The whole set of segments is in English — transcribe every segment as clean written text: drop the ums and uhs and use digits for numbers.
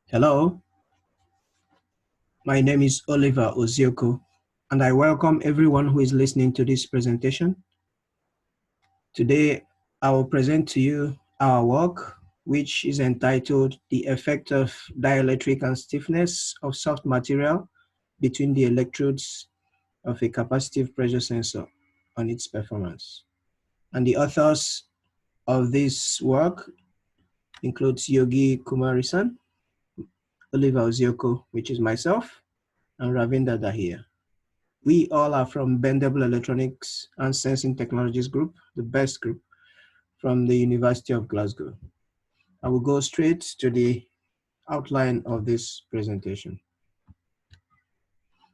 Hello, my name is Oliver Ozioko, and I welcome everyone who is listening to this presentation. Today, I will present to you our work, which is entitled The Effect of Dielectric and Stiffness of Soft Material between the Electrodes of a Capacitive Pressure Sensor on its performance. And the authors of this work includes Kumaresan, Oliver Ozioko, which is myself, and Ravinder Dahiya. We all are from Bendable Electronics and Sensing Technologies Group, the best group from the University of Glasgow. I will go straight to the outline of this presentation.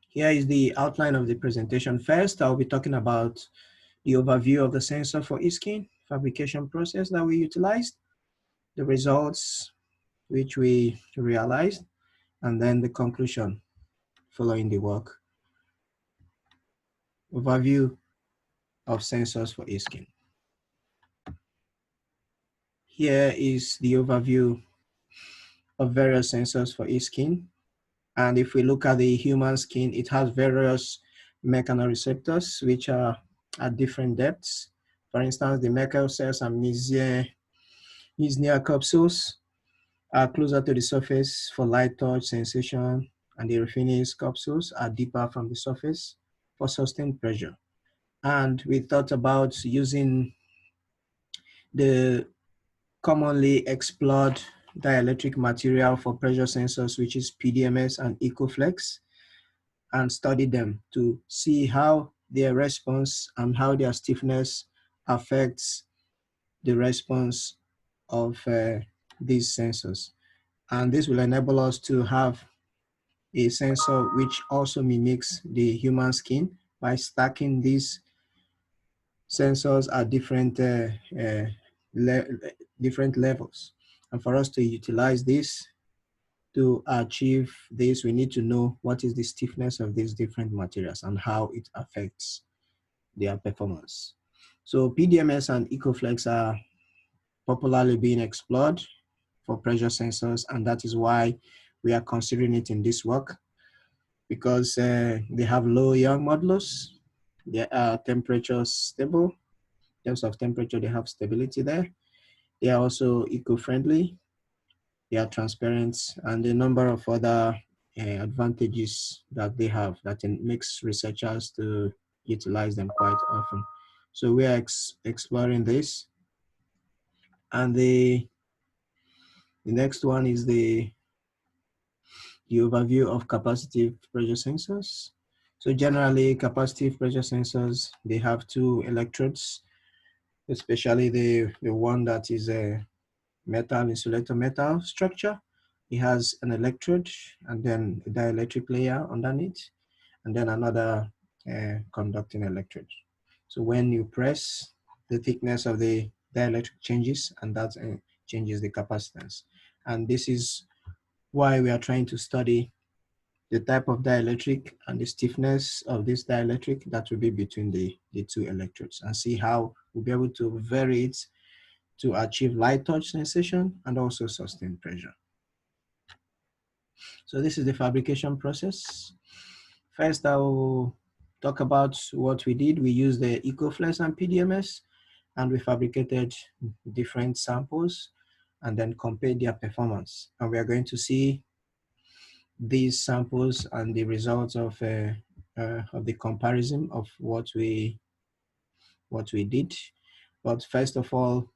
Here is the outline of the presentation. First, I'll be talking about the overview of the sensor for E-skin fabrication process that we utilized, the results which we realized, and then the conclusion following the work. Overview of sensors for E-skin. Here is the overview of various sensors for E-skin. And if we look at the human skin, it has various mechanoreceptors, which are at different depths. For instance, the Merkel cells and Meissner capsules are closer to the surface for light touch sensation, and the Raffinis capsules are deeper from the surface for sustained pressure. And we thought about using the commonly explored dielectric material for pressure sensors, which is PDMS and Ecoflex, and study them to see how their response and how their stiffness affects the response of these sensors. And this will enable us to have a sensor which also mimics the human skin by stacking these sensors at different levels. And for us to utilize this, to achieve this, we need to know what is the stiffness of these different materials and how it affects their performance. So PDMS and Ecoflex are popularly being explored for pressure sensors, and that is why we are considering it in this work, because they have low Young modulus, they are temperature stable. In terms of temperature, they have stability there. They are also eco-friendly, they are transparent, and a number of other advantages that they have that makes researchers to utilize them quite often. So we are exploring this. And the next one is the overview of capacitive pressure sensors. So generally, capacitive pressure sensors, they have two electrodes, especially the one that is a metal insulator metal structure. It has an electrode and then a dielectric layer underneath, and then another conducting electrode. So when you press, the thickness of the dielectric changes, and that changes the capacitance. And this is why we are trying to study the type of dielectric and the stiffness of this dielectric that will be between the two electrodes, and see how we'll be able to vary it to achieve light touch sensation and also sustained pressure. So this is the fabrication process. First, I will talk about what we did. We used the Ecoflex and PDMS, and we fabricated different samples and then compared their performance. And we are going to see these samples and the results of the comparison of what we did. But first of all,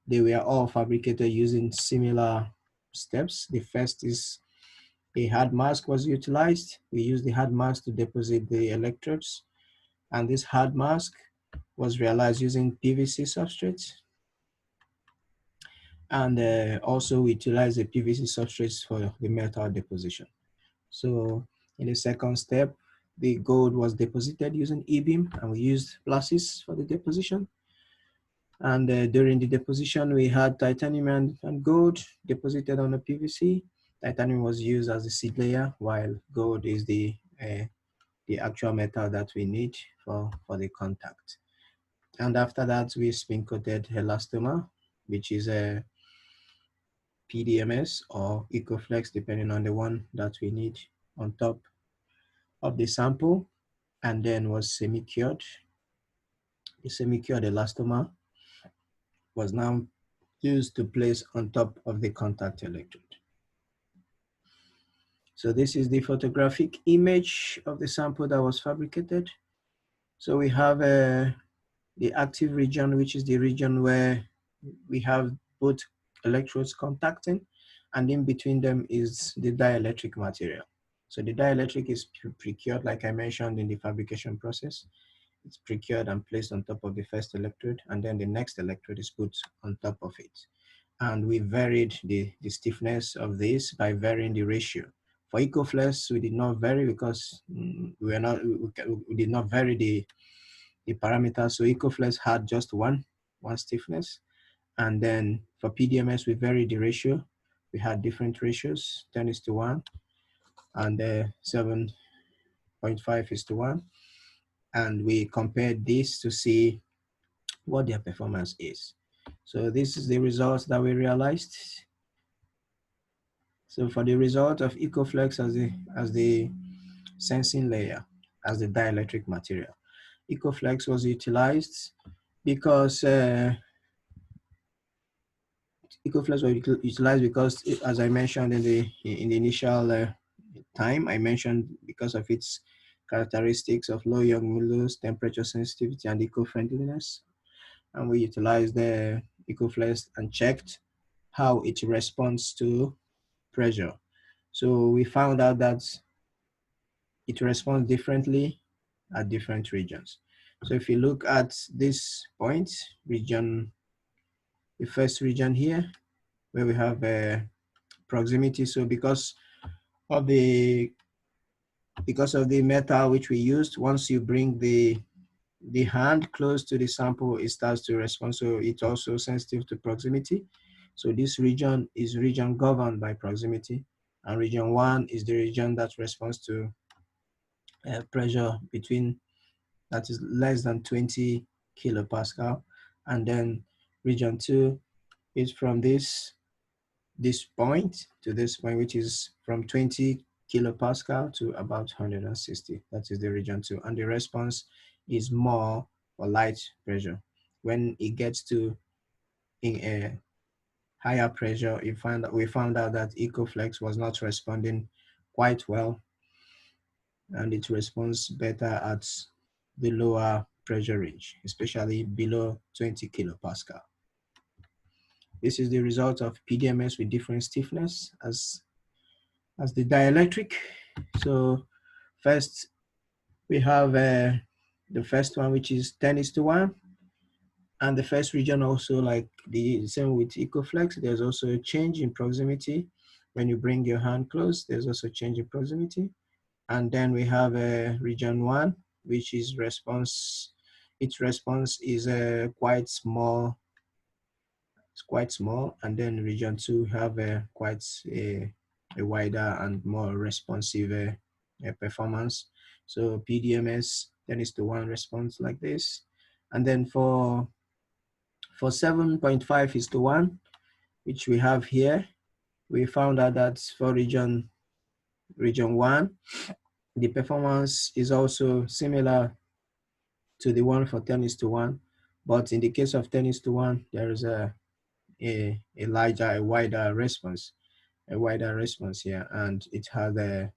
they were all fabricated using similar steps. The first is a hard mask was utilized. We used the hard mask to deposit the electrodes, and this hard mask was realized using PVC substrates. And also we utilized the PVC substrates for the metal deposition. So in the second step, the gold was deposited using E-beam, and we used glasses for the deposition. And during the deposition, we had titanium and gold deposited on the PVC. Titanium was used as the seed layer, while gold is the actual metal that we need for the contact. And after that, we spin coated elastomer, which is PDMS or Ecoflex, depending on the one that we need, on top of the sample, and then was semi-cured. The semi-cured elastomer was now used to place on top of the contact electrode. So this is the photographic image of the sample that was fabricated. So we have the active region, which is the region where we have both electrodes contacting, and in between them is the dielectric material. So the dielectric is procured, like I mentioned, in the fabrication process. It's procured and placed on top of the first electrode, and then the next electrode is put on top of it. And we varied the stiffness of this by varying the ratio. For Ecoflex, we did not vary because we did not vary the parameters. So Ecoflex had just one stiffness. And then for PDMS, we varied the ratio. We had different ratios, 10:1 and 7.5:1. And we compared this to see what their performance is. So this is the results that we realized. So for the result of Ecoflex as the sensing layer, as the dielectric material, Ecoflex was utilized because Ecoflex was utilized because, as I mentioned in the initial time, I mentioned because of its characteristics of low Young modulus, temperature sensitivity, and eco-friendliness. And we utilized the Ecoflex and checked how it responds to pressure. So we found out that it responds differently at different regions. So if you look at this point, region, the first region here, where we have proximity. So because of the metal which we used, once you bring the hand close to the sample, it starts to respond. So it's also sensitive to proximity. So this region is region governed by proximity, and region 1 is the region that responds to pressure between, that is less than 20 kilopascal. And then region 2 is from this point to this point, which is from 20 kilopascal to about 160. That is the region 2. And the response is more for light pressure. When it gets to in a higher pressure, we found out that Ecoflex was not responding quite well, and it responds better at the lower pressure range, especially below 20 kilopascal. This is the result of PDMS with different stiffness as the dielectric. So first we have the first one, which is 10:1. And the first region also, like the same with Ecoflex, there's also a change in proximity. When you bring your hand close, there's also a change in proximity. And then we have region 1, which is response. Its response is quite small. It's quite small. And then region 2 have quite a wider and more responsive performance. So PDMS 10:1 response like this. And then for 7.5:1, which we have here, we found out that for region 1, the performance is also similar to the one for 10:1, but in the case of 10:1, there is a wider response here, and it has a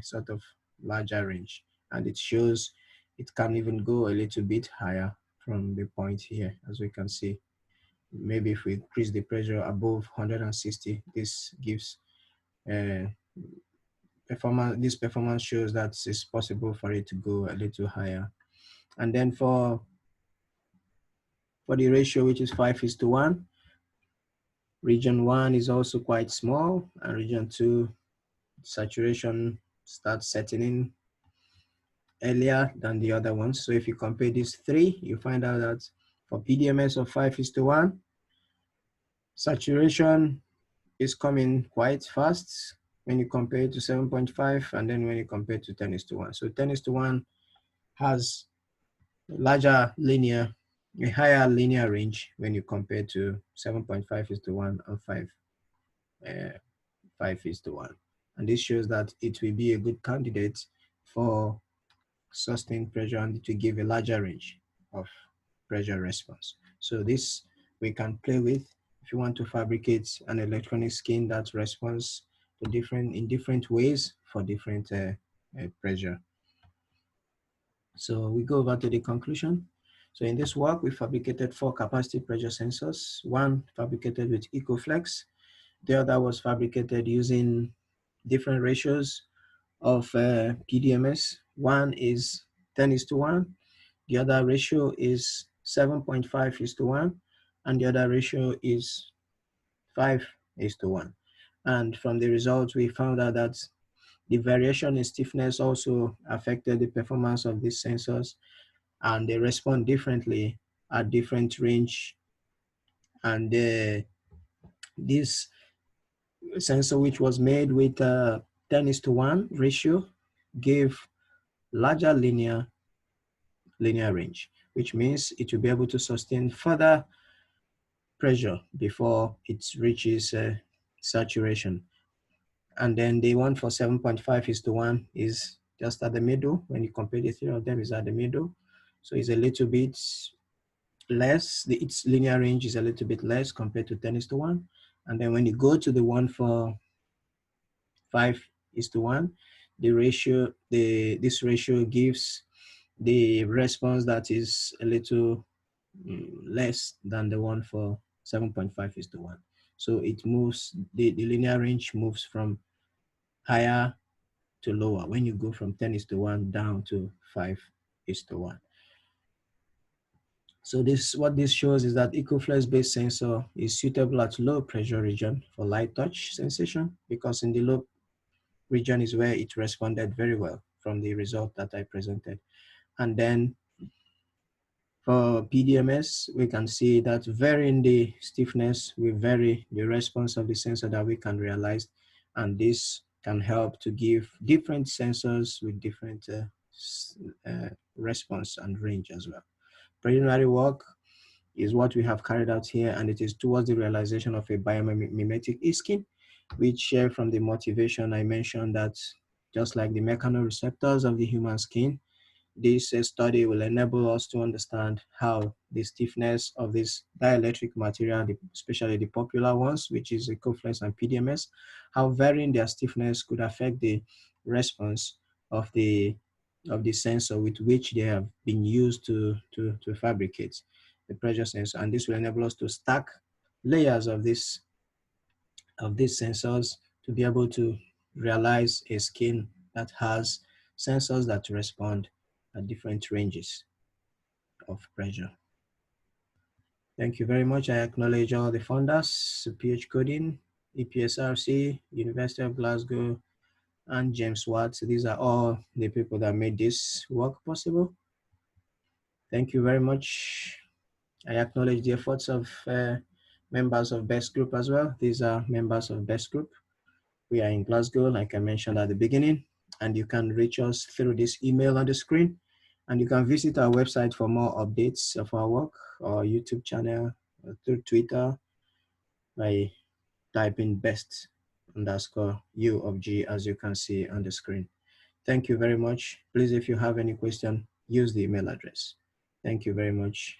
sort of larger range, and it shows it can even go a little bit higher from the point here, as we can see. Maybe if we increase the pressure above 160, this gives performance. This performance shows that it's possible for it to go a little higher. And then for the ratio, which is 5:1, region 1 is also quite small, and region 2, saturation starts setting in earlier than the other ones. So if you compare these three, you find out that for PDMS of 5:1, saturation is coming quite fast when you compare it to 7.5, and then when you compare to 10:1. So 10:1 has a higher linear range when you compare to 7.5:1 and 5. 5:1. And this shows that it will be a good candidate for sustained pressure, and it will give a larger range of pressure response. So this we can play with if you want to fabricate an electronic skin that responds to different ways for different pressure. So we go over to the conclusion. So in this work, we fabricated 4 capacitive pressure sensors, one fabricated with Ecoflex, the other was fabricated using different ratios of PDMS. One is 10:1, the other ratio is 7.5:1, and the other ratio is 5:1. And from the results, we found out that the variation in stiffness also affected the performance of these sensors, and they respond differently at different range. And this sensor, which was made with a 10:1 ratio, gave larger linear range, which means it will be able to sustain further pressure before it reaches saturation. And then the one for 7.5:1 is just at the middle. When you compare the three of them, is at the middle. So it's a little bit less, its linear range is a little bit less compared to 10:1. And then when you go to the one for 5:1, the ratio, this ratio gives the response that is a little less than the one for 7.5:1. So it moves, the linear range moves from higher to lower when you go from 10:1 down to 5:1. So what this shows is that Ecoflex-based sensor is suitable at low pressure region for light touch sensation, because in the low region is where it responded very well from the result that I presented. And then for PDMS, we can see that varying the stiffness will vary the response of the sensor that we can realize. And this can help to give different sensors with different response and range as well. Preliminary work is what we have carried out here, and it is towards the realization of a biomimetic skin, which from the motivation I mentioned that just like the mechanoreceptors of the human skin, this study will enable us to understand how the stiffness of this dielectric material, especially the popular ones, which is Ecoflex and PDMS, how varying their stiffness could affect the response of the sensor with which they have been used to fabricate the pressure sensor. And this will enable us to stack layers of these sensors to be able to realize a skin that has sensors that respond at different ranges of pressure. Thank you very much. I acknowledge all the funders, PH Coding, EPSRC, University of Glasgow, and James Watts. These are all the people that made this work possible. Thank you very much. I acknowledge the efforts of members of BEST Group as well. These are members of BEST Group. We are in Glasgow, like I mentioned at the beginning, and you can reach us through this email on the screen. And you can visit our website for more updates of our work, or YouTube channel, or through Twitter by typing best_U of G, as you can see on the screen. Thank you very much. Please, if you have any question, use the email address. Thank you very much.